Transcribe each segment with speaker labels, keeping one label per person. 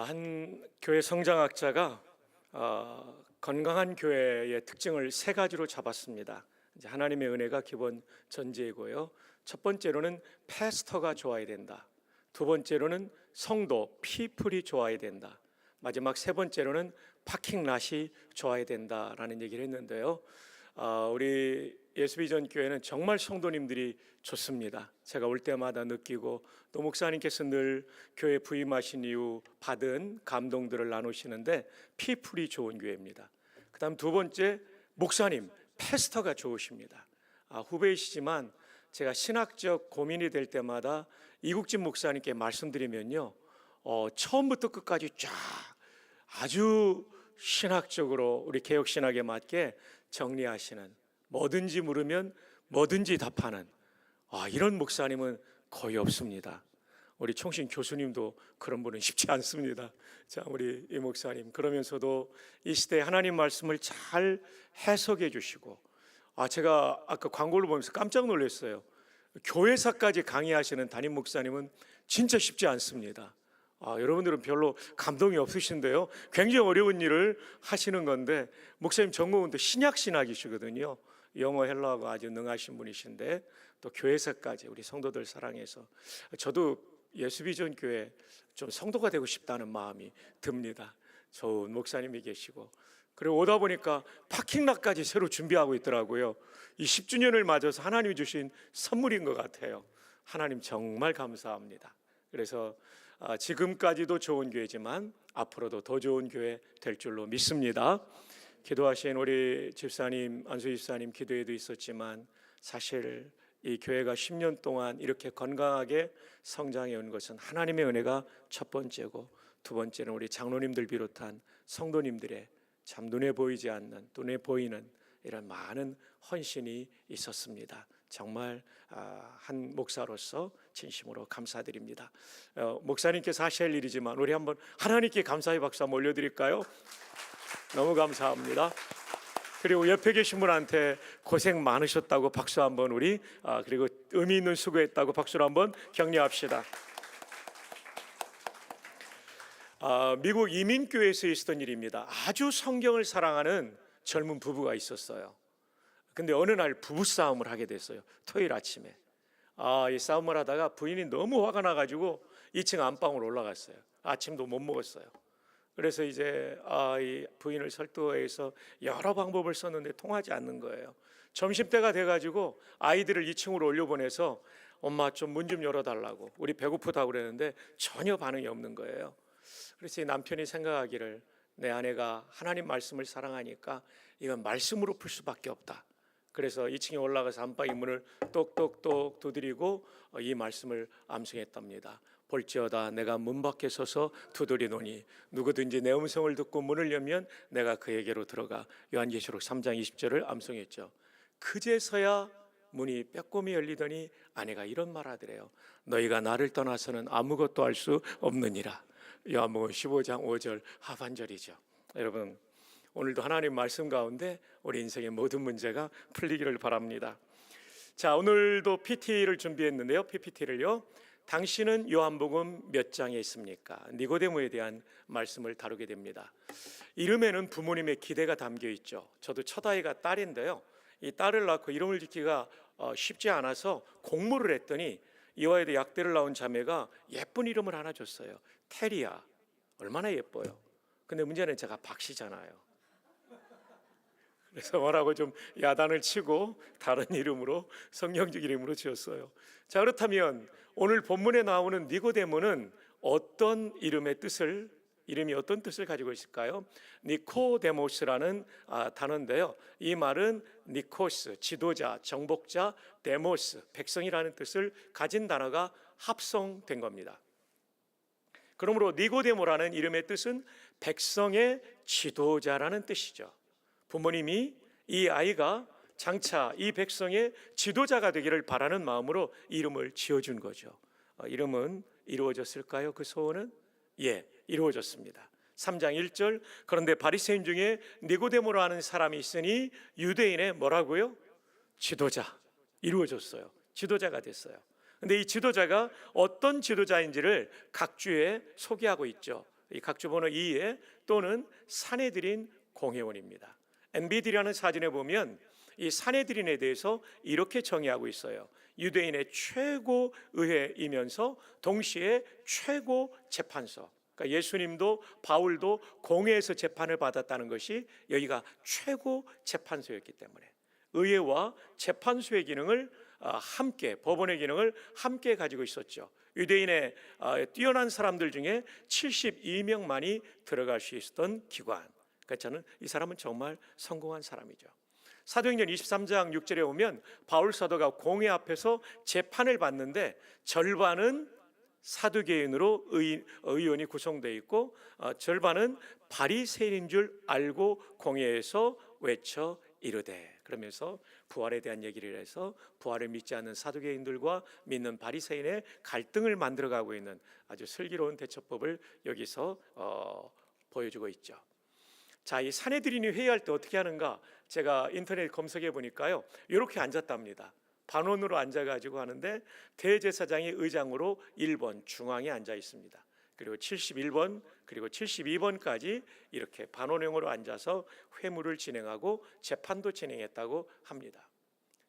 Speaker 1: 한 교회 성장학자가 건강한 교회의 특징을 세 가지로 잡았습니다. 이제 하나님의 은혜가 기본 전제이고요. 첫 번째로는 패스터가 좋아야 된다. 두 번째로는 성도, 피플이 좋아야 된다. 마지막 세 번째로는 파킹랏이 좋아야 된다라는 얘기를 했는데요. 우리 예수비전 교회는 정말 성도님들이 좋습니다. 제가 올 때마다 느끼고 또 목사님께서 늘 교회 부임하신 이후 받은 감동들을 나누시는데 피플이 좋은 교회입니다. 그 다음 두 번째, 목사님, 패스터가 좋으십니다. 후배이시지만 제가 신학적 고민이 될 때마다 이국진 목사님께 말씀드리면요, 처음부터 끝까지 쫙 아주 신학적으로 우리 개혁신학에 맞게 정리하시는, 뭐든지 물으면 뭐든지 답하는 이런 목사님은 거의 없습니다. 우리 총신 교수님도 그런 분은 쉽지 않습니다. 자, 우리 이 목사님, 그러면서도 이 시대에 하나님 말씀을 잘 해석해 주시고, 제가 아까 광고를 보면서 깜짝 놀랐어요. 교회사까지 강의하시는 담임 목사님은 진짜 쉽지 않습니다. 여러분들은 별로 감동이 없으신데요, 굉장히 어려운 일을 하시는 건데, 목사님 전공은 또 신약신학이시거든요. 영어, 헬라어가 아주 능하신 분이신데 또 교회사까지 우리 성도들 사랑해서, 저도 예수비전 교회 좀 성도가 되고 싶다는 마음이 듭니다. 좋은 목사님이 계시고, 그리고 오다 보니까 파킹락까지 새로 준비하고 있더라고요. 이 10주년을 맞아서 하나님이 주신 선물인 것 같아요. 하나님 정말 감사합니다. 그래서 지금까지도 좋은 교회지만 앞으로도 더 좋은 교회 될 줄로 믿습니다. 기도하신 우리 집사님, 안수 집사님 기도에도 있었지만, 사실 이 교회가 10년 동안 이렇게 건강하게 성장해 온 것은 하나님의 은혜가 첫 번째고, 두 번째는 우리 장로님들 비롯한 성도님들의 참 눈에 보이지 않는, 눈에 보이는 이런 많은 헌신이 있었습니다. 정말 한 목사로서 진심으로 감사드립니다. 목사님께서 하실 일이지만 우리 한번 하나님께 감사의 박수 한번 올려드릴까요? 너무 감사합니다. 그리고 옆에 계신 분한테 고생 많으셨다고 박수 한번 우리 그리고 의미 있는 수고했다고 박수로 한번 격려합시다. 미국 이민교회에서 있었던 일입니다. 아주 성경을 사랑하는 젊은 부부가 있었어요. 근데 어느 날 부부싸움을 하게 됐어요. 토요일 아침에. 이 싸움을 하다가 부인이 너무 화가 나가지고 2층 안방으로 올라갔어요. 아침도 못 먹었어요. 그래서 이제 이 부인을 설득해서 여러 방법을 썼는데 통하지 않는 거예요. 점심때가 돼가지고 아이들을 2층으로 올려보내서 엄마 좀 문 좀 열어달라고, 우리 배고프다고 그랬는데 전혀 반응이 없는 거예요. 그래서 이 남편이 생각하기를, 내 아내가 하나님 말씀을 사랑하니까 이건 말씀으로 풀 수밖에 없다. 그래서 2층에 올라가서 안방의 문을 똑똑똑 두드리고 이 말씀을 암송했답니다. 볼지어다 내가 문 밖에 서서 두드리노니 누구든지 내 음성을 듣고 문을 열면 내가 그에게로 들어가. 요한계시록 3장 20절을 암송했죠. 그제서야 문이 빼꼼히 열리더니 아내가 이런 말 하더래요. 너희가 나를 떠나서는 아무것도 할 수 없느니라. 요한복음 15장 5절 하반절이죠. 여러분, 오늘도 하나님 말씀 가운데 우리 인생의 모든 문제가 풀리기를 바랍니다. 자, 오늘도 PT를 준비했는데요. PPT를요. 당신은 요한복음 몇 장에 있습니까? 니고데모에 대한 말씀을 다루게 됩니다. 이름에는 부모님의 기대가 담겨 있죠. 저도 첫아이가 딸인데요, 이 딸을 낳고 이름을 짓기가 쉽지 않아서 공모를 했더니 이화에도 약대를 낳은 자매가 예쁜 이름을 하나 줬어요. 테리야. 얼마나 예뻐요. 근데 문제는 제가 박씨잖아요. 그래서 뭐라고 좀 야단을 치고 다른 이름으로, 성경적 이름으로 지었어요. 자, 그렇다면 오늘 본문에 나오는 니고데모는 이름이 어떤 뜻을 가지고 있을까요? 니코데모스라는 단어인데요, 이 말은 니코스, 지도자, 정복자, 데모스, 백성이라는 뜻을 가진 단어가 합성된 겁니다. 그러므로 니고데모라는 이름의 뜻은 백성의 지도자라는 뜻이죠. 부모님이 이 아이가 장차 이 백성의 지도자가 되기를 바라는 마음으로 이름을 지어준 거죠. 이름은 이루어졌을까요? 그 소원은? 예, 이루어졌습니다. 3장 1절, 그런데 바리새인 중에 니고데모로 하는 사람이 있으니 유대인의 뭐라고요? 지도자. 이루어졌어요. 지도자가 됐어요. 근데 이 지도자가 어떤 지도자인지를 각 주에 소개하고 있죠. 이 각주 번호 2에 또는 사내들인 공회원입니다. NBD라는 사진에 보면 이 사내들인에 대해서 이렇게 정의하고 있어요. 유대인의 최고 의회이면서 동시에 최고 재판소. 그러니까 예수님도 바울도 공회에서 재판을 받았다는 것이 여기가 최고 재판소였기 때문에 의회와 재판소의 기능을 함께, 법원의 기능을 함께 가지고 있었죠. 유대인의 뛰어난 사람들 중에 72명만이 들어갈 수 있었던 기관. 그러니까 저는 이 사람은 정말 성공한 사람이죠. 사도행전 23장 6절에 보면 바울 사도가 공회 앞에서 재판을 받는데 절반은 사두개인으로 의원이 구성되어 있고 절반은 바리새인인 줄 알고 공회에서 외쳐 이르되, 그러면서 부활에 대한 얘기를 해서 부활을 믿지 않는 사두개인들과 믿는 바리새인의 갈등을 만들어가고 있는 아주 슬기로운 대처법을 여기서 보여주고 있죠. 자, 이 사내들인이 회의할 때 어떻게 하는가? 제가 인터넷 검색해 보니까요, 이렇게 앉았답니다. 반원으로 앉아가지고 하는데 대제사장이 의장으로 1번 중앙에 앉아 있습니다. 그리고 71번 그리고 72번까지 이렇게 반원형으로 앉아서 회무를 진행하고 재판도 진행했다고 합니다.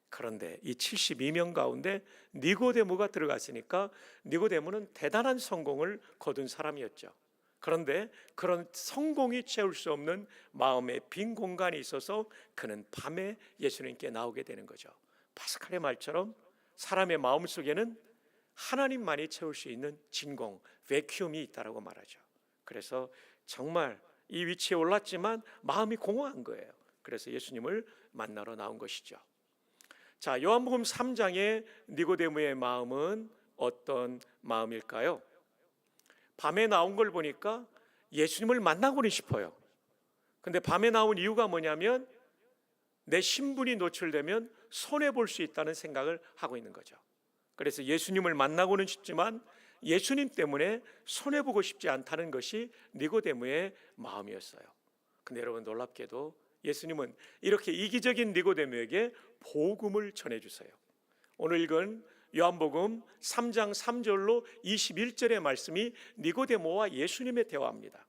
Speaker 1: 그런데 이 72명 가운데 니고데모가 들어갔으니까 니고데모는 대단한 성공을 거둔 사람이었죠. 그런데 그런 성공이 채울 수 없는 마음의 빈 공간이 있어서 그는 밤에 예수님께 나오게 되는 거죠. 파스칼의 말처럼 사람의 마음속에는 하나님만이 채울 수 있는 진공, 베큐움이 있다라고 말하죠. 그래서 정말 이 위치에 올랐지만 마음이 공허한 거예요. 그래서 예수님을 만나러 나온 것이죠. 자, 요한복음 3장의 니고데모의 마음은 어떤 마음일까요? 밤에 나온 걸 보니까 예수님을 만나고는 싶어요. 근데 밤에 나온 이유가 뭐냐면 내 신분이 노출되면 손해볼 수 있다는 생각을 하고 있는 거죠. 그래서 예수님을 만나고는 싶지만 예수님 때문에 손해보고 싶지 않다는 것이 니고데모의 마음이었어요. 근데 여러분, 놀랍게도 예수님은 이렇게 이기적인 니고데모에게 복음을 전해주세요. 오늘 읽은 요한복음 3장 3절로 21절의 말씀이 니고데모와 예수님의 대화입니다.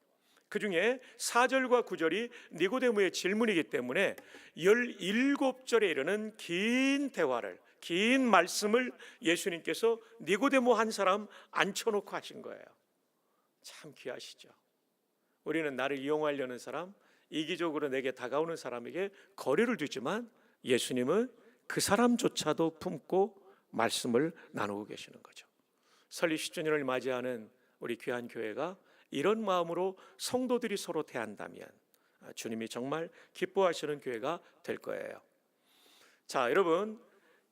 Speaker 1: 그 중에 4절과 9절이 니고데모의 질문이기 때문에 17절에 이르는 긴 대화를, 긴 말씀을 예수님께서 니고데모 한 사람 앉혀놓고 하신 거예요. 참 귀하시죠. 우리는 나를 이용하려는 사람, 이기적으로 내게 다가오는 사람에게 거리를 두지만 예수님은 그 사람조차도 품고 말씀을 나누고 계시는 거죠. 설립 10주년을 맞이하는 우리 귀한 교회가 이런 마음으로 성도들이 서로 대한다면 주님이 정말 기뻐하시는 교회가 될 거예요. 자, 여러분,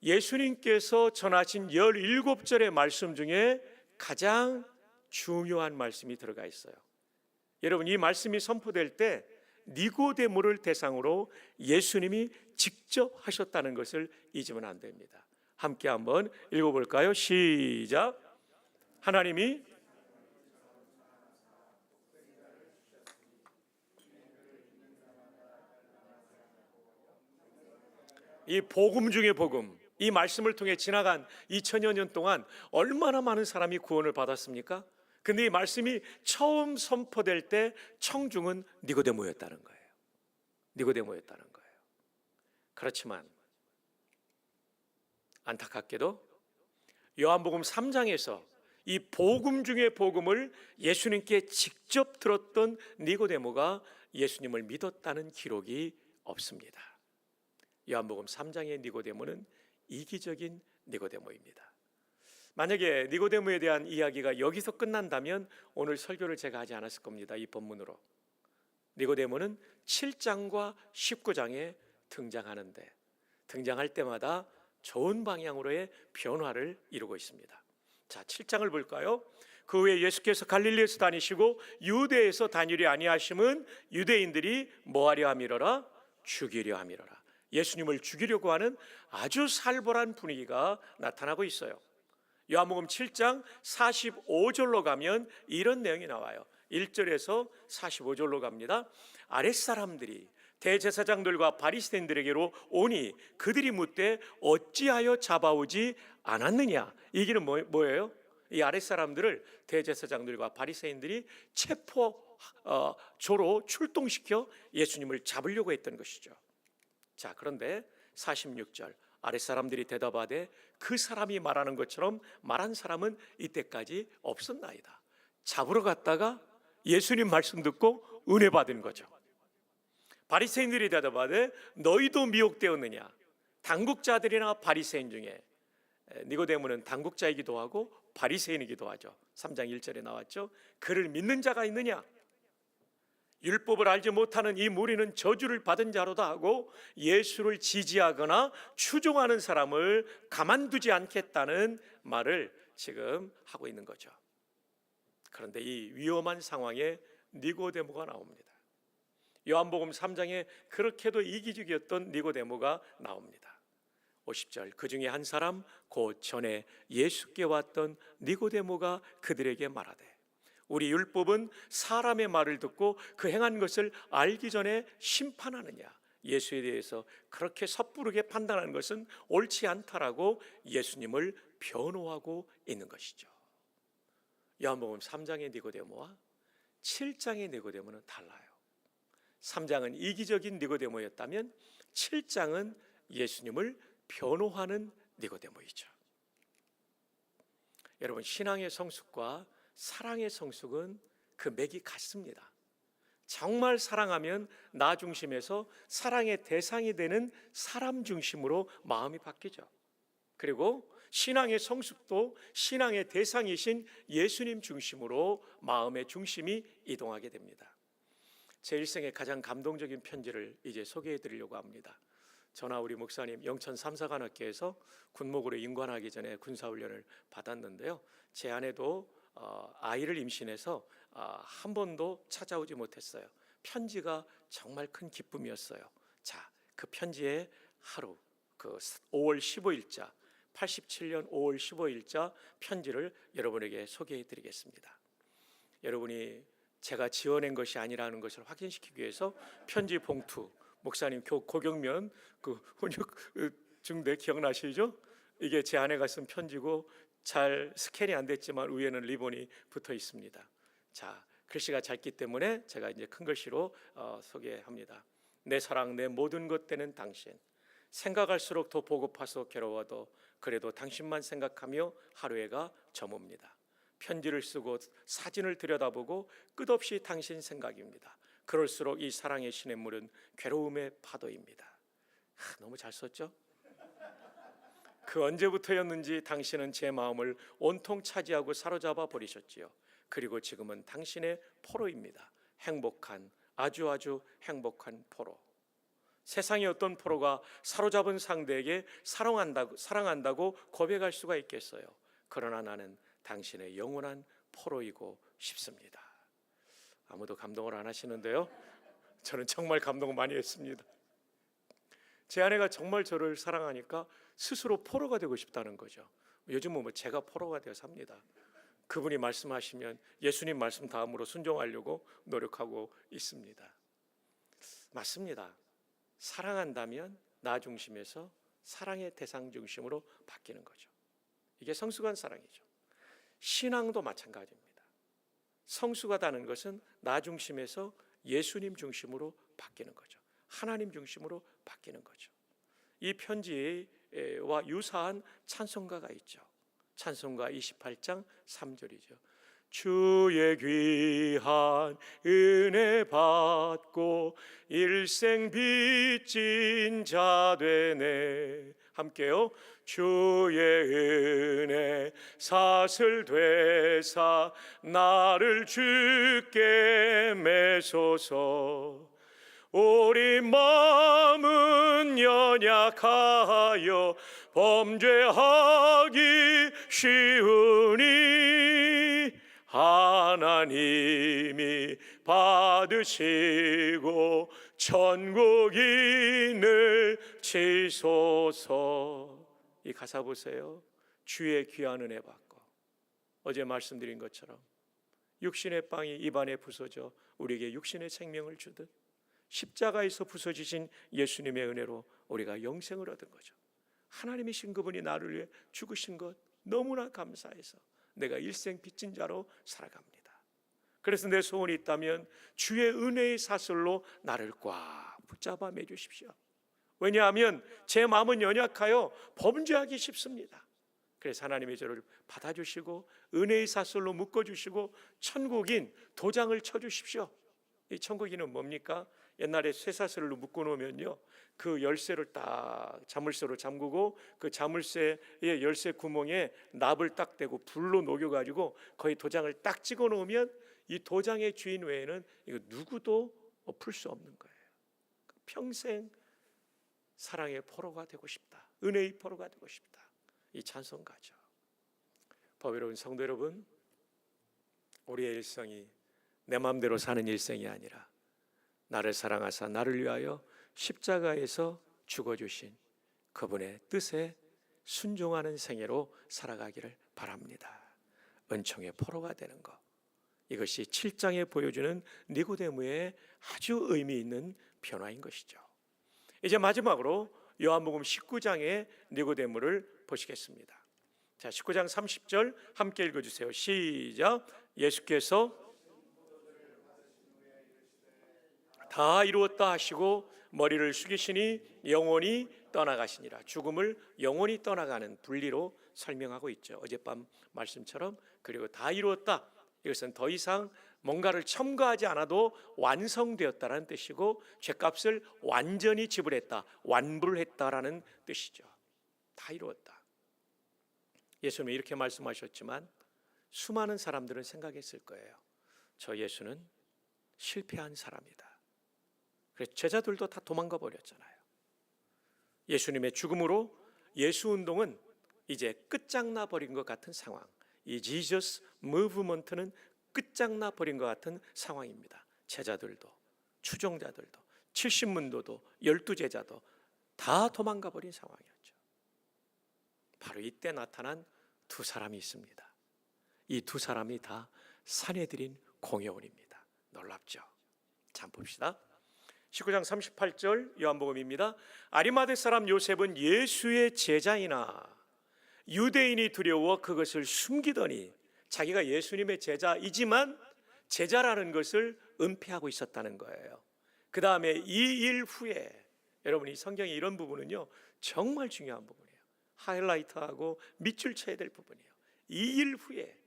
Speaker 1: 예수님께서 전하신 17절의 말씀 중에 가장 중요한 말씀이 들어가 있어요. 여러분, 이 말씀이 선포될 때 니고데모를 대상으로 예수님이 직접 하셨다는 것을 잊으면 안 됩니다. 함께 한번 읽어볼까요? 시작. 하나님이 이 복음 중에 복음, 이 말씀을 통해 지나간 2000여 년 동안 얼마나 많은 사람이 구원을 받았습니까? 근데 이 말씀이 처음 선포될 때 청중은 니고데모였다는 거예요. 니고데모였다는 거예요. 그렇지만 안타깝게도 요한복음 3장에서 이 복음 중에 복음을 예수님께 직접 들었던 니고데모가 예수님을 믿었다는 기록이 없습니다. 요한복음 3장의 니고데모는 이기적인 니고데모입니다. 만약에 니고데모에 대한 이야기가 여기서 끝난다면 오늘 설교를 제가 하지 않았을 겁니다. 이 본문으로. 니고데모는 7장과 19장에 등장하는데 등장할 때마다 좋은 방향으로의 변화를 이루고 있습니다. 자, 7장을 볼까요? 그 후에 예수께서 갈릴리에서 다니시고 유대에서 다니려 아니하심은 유대인들이 뭐하려 함이로라? 죽이려 함이로라. 예수님을 죽이려고 하는 아주 살벌한 분위기가 나타나고 있어요. 요한복음 7장 45절로 가면 이런 내용이 나와요. 1절에서 45절로 갑니다. 아랫사람들이 대제사장들과 바리새인들에게로 오니 그들이 묻되 어찌하여 잡아오지 않았느냐. 이 얘기는 뭐예요? 이 아랫사람들을 대제사장들과 바리새인들이 체포조로 출동시켜 예수님을 잡으려고 했던 것이죠. 자, 그런데 46절 아랫사람들이 대답하되 그 사람이 말하는 것처럼 말한 사람은 이때까지 없었나이다. 잡으러 갔다가 예수님 말씀 듣고 은혜 받은 거죠. 바리새인들이 대답하되 너희도 미혹되었느냐? 당국자들이나 바리새인 중에, 니고데모는 당국자이기도 하고 바리새인이기도 하죠. 3장 1절에 나왔죠. 그를 믿는 자가 있느냐? 율법을 알지 못하는 이 무리는 저주를 받은 자로다 하고 예수를 지지하거나 추종하는 사람을 가만두지 않겠다는 말을 지금 하고 있는 거죠. 그런데 이 위험한 상황에 니고데모가 나옵니다. 요한복음 3장에 그렇게도 이기적이었던 니고데모가 나옵니다. 50절 그 중에 한 사람 곧 전에 예수께 왔던 니고데모가 그들에게 말하되 우리 율법은 사람의 말을 듣고 그 행한 것을 알기 전에 심판하느냐? 예수에 대해서 그렇게 섣부르게 판단하는 것은 옳지 않다라고 예수님을 변호하고 있는 것이죠. 요한복음 3장의 니고데모와 7장의 니고데모는 달라요. 3장은 이기적인 니고데모였다면 7장은 예수님을 변호하는 니고데모이죠. 여러분, 신앙의 성숙과 사랑의 성숙은 그 맥이 같습니다. 정말 사랑하면 나 중심에서 사랑의 대상이 되는 사람 중심으로 마음이 바뀌죠. 그리고 신앙의 성숙도 신앙의 대상이신 예수님 중심으로 마음의 중심이 이동하게 됩니다. 제 일생의 가장 감동적인 편지를 이제 소개해 드리려고 합니다. 저나 우리 목사님 영천 삼사관학교에서 군목으로 임관하기 전에 군사훈련을 받았는데요. 제 아내도 아이를 임신해서 한 번도 찾아오지 못했어요. 편지가 정말 큰 기쁨이었어요. 자, 그 편지의 하루, 그 5월 15일자 87년 5월 15일자 편지를 여러분에게 소개해 드리겠습니다. 여러분이 제가 지어낸 것이 아니라는 것을 확인시키기 위해서 편지 봉투, 목사님 고경면 그 훈육 중대 기억나시죠? 이게 제 아내가 쓴 편지고 잘 스캔이 안 됐지만 위에는 리본이 붙어 있습니다. 자, 글씨가 작기 때문에 제가 이제 큰 글씨로 소개합니다. 내 사랑, 내 모든 것 되는 당신, 생각할수록 더 보고파서 괴로워도 그래도 당신만 생각하며 하루해가 저뭅니다. 편지를 쓰고 사진을 들여다보고 끝없이 당신 생각입니다. 그럴수록 이 사랑의 시냇물은 괴로움의 파도입니다. 너무 잘 썼죠? 그 언제부터였는지 당신은 제 마음을 온통 차지하고 사로잡아 버리셨지요. 그리고 지금은 당신의 포로입니다. 행복한, 아주 행복한 포로. 세상의 어떤 포로가 사로잡은 상대에게 사랑한다고 고백할 수가 있겠어요. 그러나 나는 당신의 영원한 포로이고 싶습니다. 아무도 감동을 안 하시는데요. 저는 정말 감동을 많이 했습니다. 제 아내가 정말 저를 사랑하니까 스스로 포로가 되고 싶다는 거죠. 요즘은 제가 포로가 되어 삽니다. 그분이 말씀하시면 예수님 말씀 다음으로 순종하려고 노력하고 있습니다. 맞습니다. 사랑한다면 나 중심에서 사랑의 대상 중심으로 바뀌는 거죠. 이게 성숙한 사랑이죠. 신앙도 마찬가지입니다. 성숙하다는 것은 나 중심에서 예수님 중심으로 바뀌는 거죠. 하나님 중심으로 바뀌는 거죠. 이 편지와 유사한 찬송가가 있죠. 찬송가 28장 3절이죠. 주의 귀한 은혜 받고 일생 빚진 자 되네. 함께요. 주의 은혜 사슬 되사 나를 주께 매소서. 우리 마음은 연약하여 범죄하기 쉬우니 하나님이 받으시고 천국인을 치소서. 이 가사 보세요. 주의 귀한 은혜 받고, 어제 말씀드린 것처럼 육신의 빵이 입안에 부서져 우리에게 육신의 생명을 주듯 십자가에서 부서지신 예수님의 은혜로 우리가 영생을 얻은 거죠. 하나님이신 그분이 나를 위해 죽으신 것 너무나 감사해서 내가 일생 빚진 자로 살아갑니다. 그래서 내 소원이 있다면 주의 은혜의 사슬로 나를 꽉 붙잡아 매주십시오. 왜냐하면 제 마음은 연약하여 범죄하기 쉽습니다. 그래서 하나님의 저를 받아주시고 은혜의 사슬로 묶어주시고 천국인 도장을 쳐주십시오. 이 천국인은 뭡니까? 옛날에 쇠사슬로 묶어놓으면요, 그 열쇠를 딱 자물쇠로 잠그고 그 자물쇠의 열쇠 구멍에 납을 딱 대고 불로 녹여가지고 거기 도장을 딱 찍어 놓으면 이 도장의 주인 외에는 이거 누구도 풀 수 없는 거예요. 평생 사랑의 포로가 되고 싶다, 은혜의 포로가 되고 싶다, 이 찬송가죠. 보배로운 성도 여러분, 우리의 일생이 내 마음대로 사는 일생이 아니라 나를 사랑하사 나를 위하여 십자가에서 죽어주신 그분의 뜻에 순종하는 생애로 살아가기를 바랍니다. 은총의 포로가 되는 것, 이것이 7장에 보여주는 니고데모의 아주 의미 있는 변화인 것이죠. 이제 마지막으로 요한복음 19장의 니고데모를 보시겠습니다. 자, 19장 30절 함께 읽어주세요. 시작. 예수께서 다 이루었다 하시고 머리를 숙이시니 영혼이 떠나가시니라. 죽음을 영혼이 떠나가는 분리로 설명하고 있죠. 어젯밤 말씀처럼. 그리고 다 이루었다, 이것은 더 이상 뭔가를 첨가하지 않아도 완성되었다라는 뜻이고 죄값을 완전히 지불했다, 완부를 했다라는 뜻이죠. 다 이루었다. 예수님이 이렇게 말씀하셨지만 수많은 사람들은 생각했을 거예요. 저 예수는 실패한 사람이다. 그래서 제자들도 다 도망가 버렸잖아요. 예수님의 죽음으로 예수 운동은 이제 끝장나 버린 것 같은 상황, 이 지저스 무브먼트는 끝장나 버린 것 같은 상황입니다. 제자들도, 추종자들도, 70문도도, 12제자도 다 도망가 버린 상황이었죠. 바로 이때 나타난 두 사람이 있습니다. 이 두 사람이 다 산해드린 공회원입니다. 놀랍죠? 자, 봅시다. 19장 38절 요한복음입니다. 아리마대 사람 요셉은 예수의 제자이나 유대인이 두려워 그것을 숨기더니, 자기가 예수님의 제자이지만 제자라는 것을 은폐하고 있었다는 거예요. 그 다음에 2일 후에, 여러분 이 성경의 이런 부분은요 정말 중요한 부분이에요. 하이라이트하고 밑줄 쳐야 될 부분이에요. 2일 후에,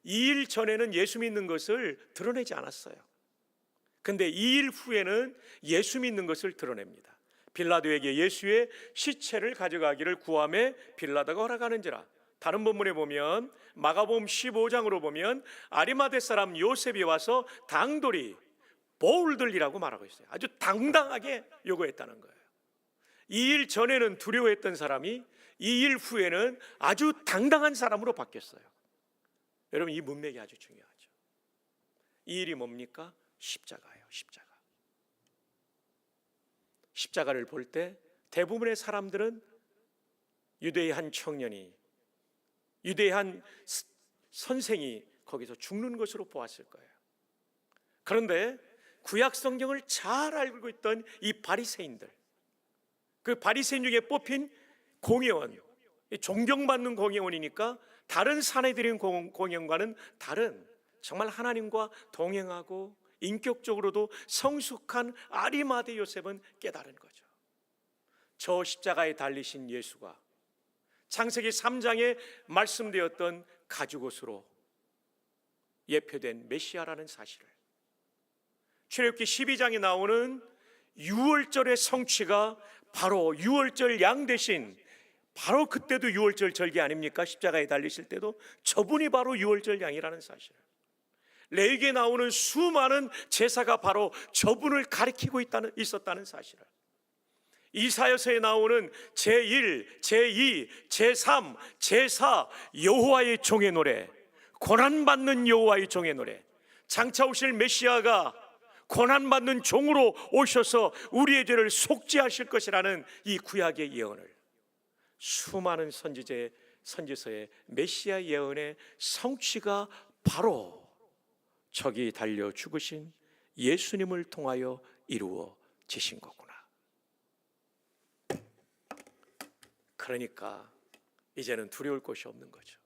Speaker 1: 2일 전에는 예수 믿는 것을 드러내지 않았어요. 근데 2일 후에는 예수 믿는 것을 드러냅니다. 빌라도에게 예수의 시체를 가져가기를 구하매 빌라도가 허락하는지라. 다른 본문에 보면 마가복음 15장으로 보면 아리마대 사람 요셉이 와서 당돌이 보울들이라고 말하고 있어요. 아주 당당하게 요구했다는 거예요. 2일 전에는 두려워했던 사람이 2일 후에는 아주 당당한 사람으로 바뀌었어요. 여러분 이 문맥이 아주 중요하죠. 이 일이 뭡니까? 십자가예요. 십자가. 십자가를 볼 때 대부분의 사람들은 유대의 한 청년이, 유대의 한 선생이 거기서 죽는 것으로 보았을 거예요. 그런데 구약 성경을 잘 알고 있던 이 바리새인들, 그 바리새인 중에 뽑힌 공회원, 존경받는 공회원이니까 다른 사내들인 공회원과는 다른, 정말 하나님과 동행하고 인격적으로도 성숙한 아리마대 요셉은 깨달은 거죠. 저 십자가에 달리신 예수가 창세기 3장에 말씀되었던 가죽옷으로 예표된 메시아라는 사실을, 출애굽기 12장에 나오는 유월절의 성취가 바로 유월절 양 대신, 바로 그때도 유월절 절기 아닙니까? 십자가에 달리실 때도 저분이 바로 유월절 양이라는 사실을, 레위기에 나오는 수많은 제사가 바로 저분을 가리키고 있었다는 사실을, 이사야서에 나오는 제1, 제2, 제3, 제4 여호와의 종의 노래, 고난받는 여호와의 종의 노래, 장차 오실 메시아가 고난받는 종으로 오셔서 우리의 죄를 속죄하실 것이라는 이 구약의 예언을, 수많은 선지서의 메시아 예언의 성취가 바로 저기 달려 죽으신 예수님을 통하여 이루어지신 거구나. 그러니까 이제는 두려울 것이 없는 거죠.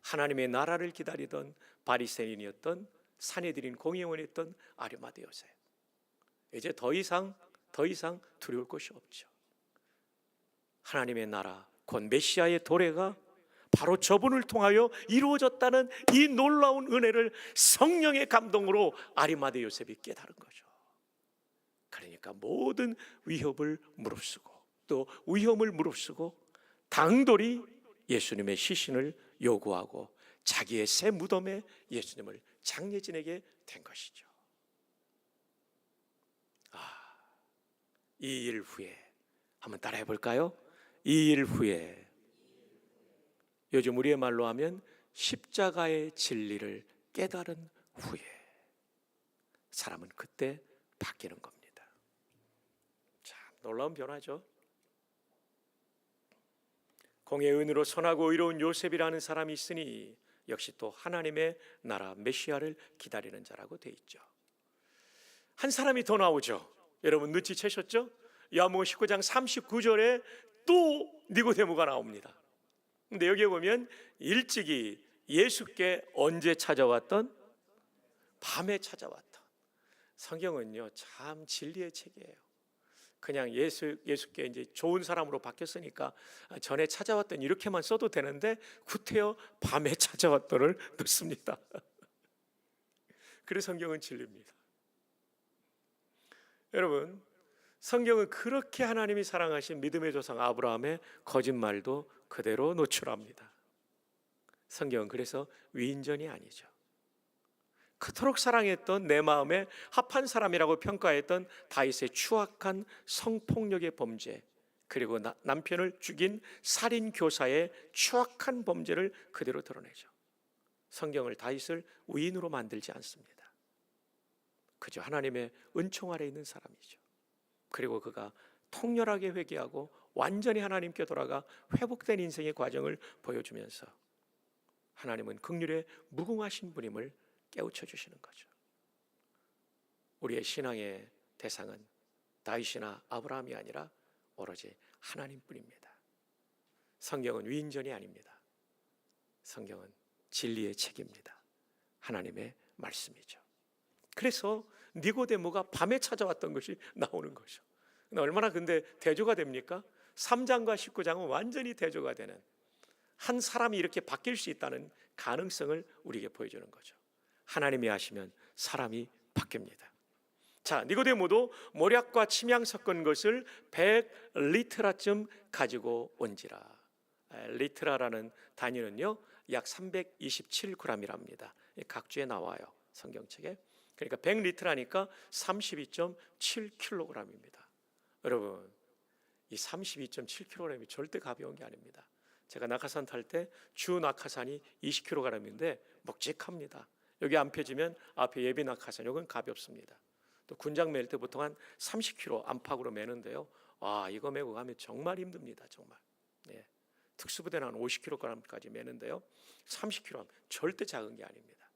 Speaker 1: 하나님의 나라를 기다리던 바리새인이었던 산헤드린 공회원이었던 아리마대 요셉. 이제 더 이상 두려울 것이 없죠. 하나님의 나라 곧 메시아의 도래가 바로 저분을 통하여 이루어졌다는 이 놀라운 은혜를 성령의 감동으로 아리마대 요셉이 깨달은 거죠. 그러니까 모든 위협을 무릅쓰고 또 위험을 무릅쓰고 당돌이 예수님의 시신을 요구하고 자기의 새 무덤에 예수님을 장례 지내게 된 것이죠. 이 일 후에 한번 따라해 볼까요? 이 일 후에, 요즘 우리의 말로 하면 십자가의 진리를 깨달은 후에 사람은 그때 바뀌는 겁니다. 참 놀라운 변화죠. 공의 은으로 선하고 의로운 요셉이라는 사람이 있으니 역시 또 하나님의 나라 메시아를 기다리는 자라고 돼 있죠. 한 사람이 더 나오죠. 여러분 눈치채셨죠? 요한복음 19장 39절에 또 니고데모가 나옵니다. 근데 여기에 보면 일찍이 예수께 언제 찾아왔던? 밤에 찾아왔던. 성경은요 참 진리의 책이에요. 그냥 예수께 이제 좋은 사람으로 바뀌었으니까 전에 찾아왔던 이렇게만 써도 되는데 구태여 밤에 찾아왔던을 넣습니다. 그래서 성경은 진리입니다. 여러분, 성경은 그렇게 하나님이 사랑하신 믿음의 조상 아브라함의 거짓말도 그대로 노출합니다. 성경은 그래서 위인전이 아니죠. 그토록 사랑했던 내 마음에 합한 사람이라고 평가했던 다윗의 추악한 성폭력의 범죄, 그리고 남편을 죽인 살인 교사의 추악한 범죄를 그대로 드러내죠. 성경을 다윗을 위인으로 만들지 않습니다. 그저 하나님의 은총 아래 있는 사람이죠. 그리고 그가 통렬하게 회개하고 완전히 하나님께 돌아가 회복된 인생의 과정을 보여주면서 하나님은 긍휼에 무궁하신 분임을 깨우쳐 주시는 거죠. 우리의 신앙의 대상은 다윗이나 아브라함이 아니라 오로지 하나님뿐입니다. 성경은 위인전이 아닙니다. 성경은 진리의 책입니다. 하나님의 말씀이죠. 그래서 니고데모가 밤에 찾아왔던 것이 나오는 거죠. 얼마나 근데 대조가 됩니까? 3장과 19장은 완전히 대조가 되는, 한 사람이 이렇게 바뀔 수 있다는 가능성을 우리에게 보여주는 거죠. 하나님이 하시면 사람이 바뀝니다. 자, 니고데모도 모략과 침향 섞은 것을 100리트라쯤 가지고 온지라. 리트라라는 단위는요 약 327g이랍니다. 각주에 나와요, 성경책에. 그러니까 100리트라니까 32.7kg입니다. 여러분, 이 32.7kg이 절대 가벼운 게 아닙니다. 제가 낙하산 탈 때 주 낙하산이 20kg인데 묵직합니다. 여기 안 펴지면 앞에 예비 낙하산, 이건 가볍습니다. 또 군장 맬 때 보통 한 30kg 안팎으로 매는데요, 이거 메고 가면 정말 힘듭니다. 정말. 네. 특수부대는 한 50kg까지 매는데요, 30kg 절대 작은 게 아닙니다.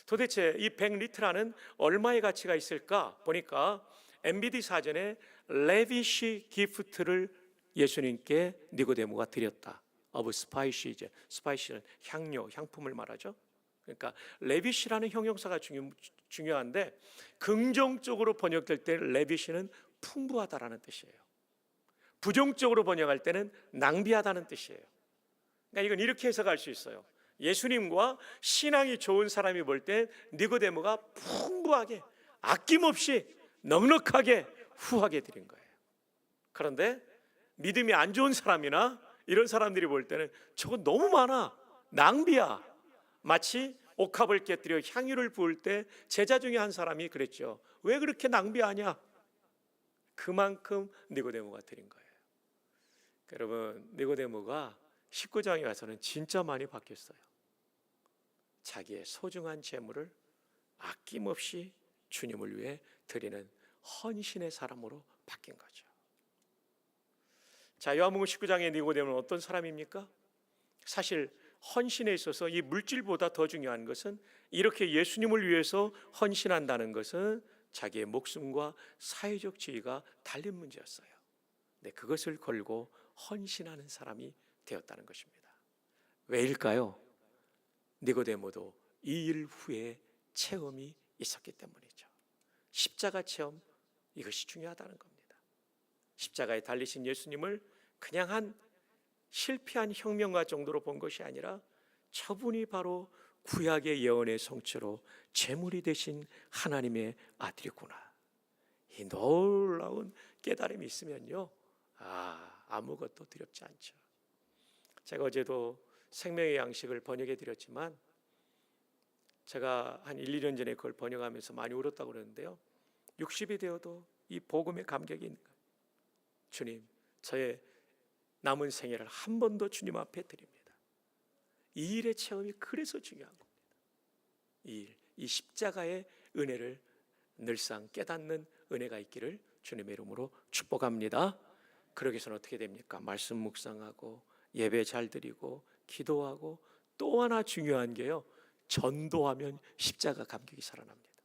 Speaker 1: 도대체 이 100리트라는 얼마의 가치가 있을까 보니까 MBD 사전에 레비시 기프트를 예수님께 니고데모가 드렸다. of spices, 스파이시는 향료, 향품을 말하죠. 그러니까 레비시라는 형용사가 중요한데 긍정적으로 번역될 때 레비시는 풍부하다라는 뜻이에요. 부정적으로 번역할 때는 낭비하다는 뜻이에요. 그러니까 이건 이렇게 해석할 수 있어요. 예수님과 신앙이 좋은 사람이 볼 때 니고데모가 풍부하게 아낌없이 넉넉하게 후하게 드린 거예요. 그런데 믿음이 안 좋은 사람이나 이런 사람들이 볼 때는 저거 너무 많아, 낭비야. 마치 옥합을 깨뜨려 향유를 부을 때 제자 중에 한 사람이 그랬죠. 왜 그렇게 낭비하냐? 그만큼 니고데모가 드린 거예요. 여러분, 니고데모가 19장에 와서는 진짜 많이 바뀌었어요. 자기의 소중한 재물을 아낌없이 주님을 위해 드리는 헌신의 사람으로 바뀐 거죠. 자, 요한복음 19장의 니고데모는 어떤 사람입니까? 사실 헌신에 있어서 이 물질보다 더 중요한 것은, 이렇게 예수님을 위해서 헌신한다는 것은 자기의 목숨과 사회적 지위가 달린 문제였어요. 네, 그것을 걸고 헌신하는 사람이 되었다는 것입니다. 왜일까요? 니고데모도 2일 후에 체험이 있었기 때문이죠. 십자가 체험, 이것이 중요하다는 겁니다. 십자가에 달리신 예수님을 그냥 한 실패한 혁명가 정도로 본 것이 아니라 저분이 바로 구약의 예언의 성취로 제물이 되신 하나님의 아들이구나. 이 놀라운 깨달음이 있으면요, 아무것도 두렵지 않죠. 제가 어제도 생명의 양식을 번역해 드렸지만 제가 한 1, 2년 전에 그걸 번역하면서 많이 울었다고 그러는데요, 60이 되어도 이 복음의 감격이 있는 거예요. 주님, 저의 남은 생애를 한 번 더 주님 앞에 드립니다. 이 일의 체험이 그래서 중요한 겁니다. 이 십자가의 은혜를 늘상 깨닫는 은혜가 있기를 주님의 이름으로 축복합니다. 그러기 위해서는 어떻게 됩니까? 말씀 묵상하고 예배 잘 드리고 기도하고, 또 하나 중요한 게요, 전도하면 십자가 감격이 살아납니다.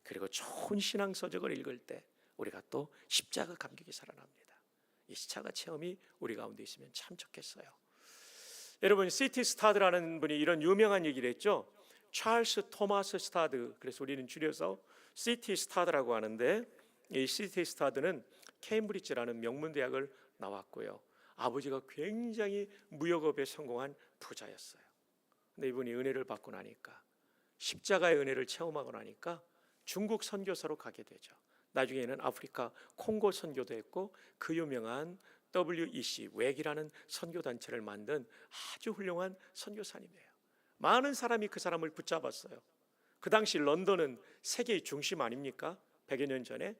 Speaker 1: 그리고 좋은 신앙 서적을 읽을 때 우리가 또 십자가 감격이 살아납니다. 이 십자가 체험이 우리 가운데 있으면 참 좋겠어요. 여러분, C.T. 스타드라는 분이 이런 유명한 얘기를 했죠. 찰스 토마스 스타드, 그래서 우리는 줄여서 C.T. 스타드라고 하는데, 이 C.T. 스타드는 케임브리지라는 명문대학을 나왔고요, 아버지가 굉장히 무역업에 성공한 부자였어요. 근데 이분이 은혜를 받고 나니까, 십자가의 은혜를 체험하고 나니까 중국 선교사로 가게 되죠. 나중에는 아프리카 콩고 선교도 했고, 그 유명한 WEC 웩이라는 선교단체를 만든 아주 훌륭한 선교사님이에요. 많은 사람이 그 사람을 붙잡았어요. 그 당시 런던은 세계의 중심 아닙니까? 100여 년 전에.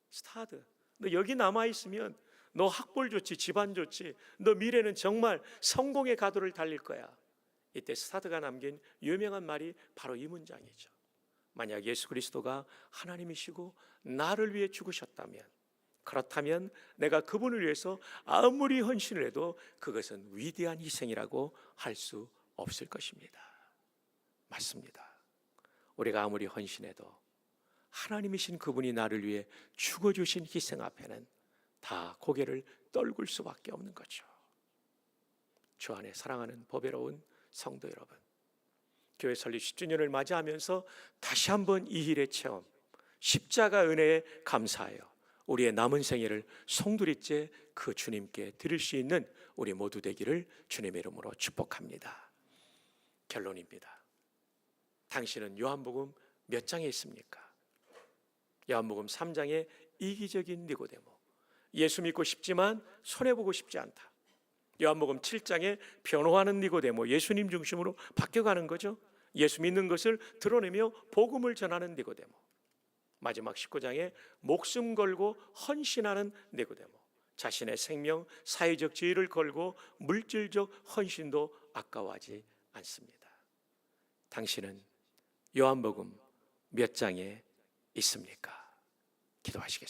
Speaker 1: 스타드, 너 여기 남아있으면 너 학벌 좋지, 집안 좋지, 너 미래는 정말 성공의 가도를 달릴 거야. 이때 스타드가 남긴 유명한 말이 바로 이 문장이죠. 만약 예수 그리스도가 하나님이시고 나를 위해 죽으셨다면, 그렇다면 내가 그분을 위해서 아무리 헌신을 해도 그것은 위대한 희생이라고 할 수 없을 것입니다. 맞습니다. 우리가 아무리 헌신해도 하나님이신 그분이 나를 위해 죽어주신 희생 앞에는 다 고개를 떨굴 수밖에 없는 거죠. 주 안에 사랑하는 보배로운 성도 여러분, 교회 설립 10주년을 맞이하면서 다시 한번 이 일의 체험, 십자가 은혜에 감사하여 우리의 남은 생애를 송두리째 그 주님께 드릴 수 있는 우리 모두 되기를 주님의 이름으로 축복합니다. 결론입니다. 당신은 요한복음 몇 장에 있습니까? 요한복음 3장에 이기적인 니고데모, 예수 믿고 싶지만 손해보고 싶지 않다. 요한복음 7장에 변호하는 니고데모, 예수님 중심으로 바뀌어가는 거죠. 예수 믿는 것을 드러내며 복음을 전하는 니고데모. 마지막 19장에 목숨 걸고 헌신하는 니고데모, 자신의 생명, 사회적 지위를 걸고 물질적 헌신도 아까워하지 않습니다. 당신은 요한복음 몇 장에 있습니까? 기도하시겠습니다.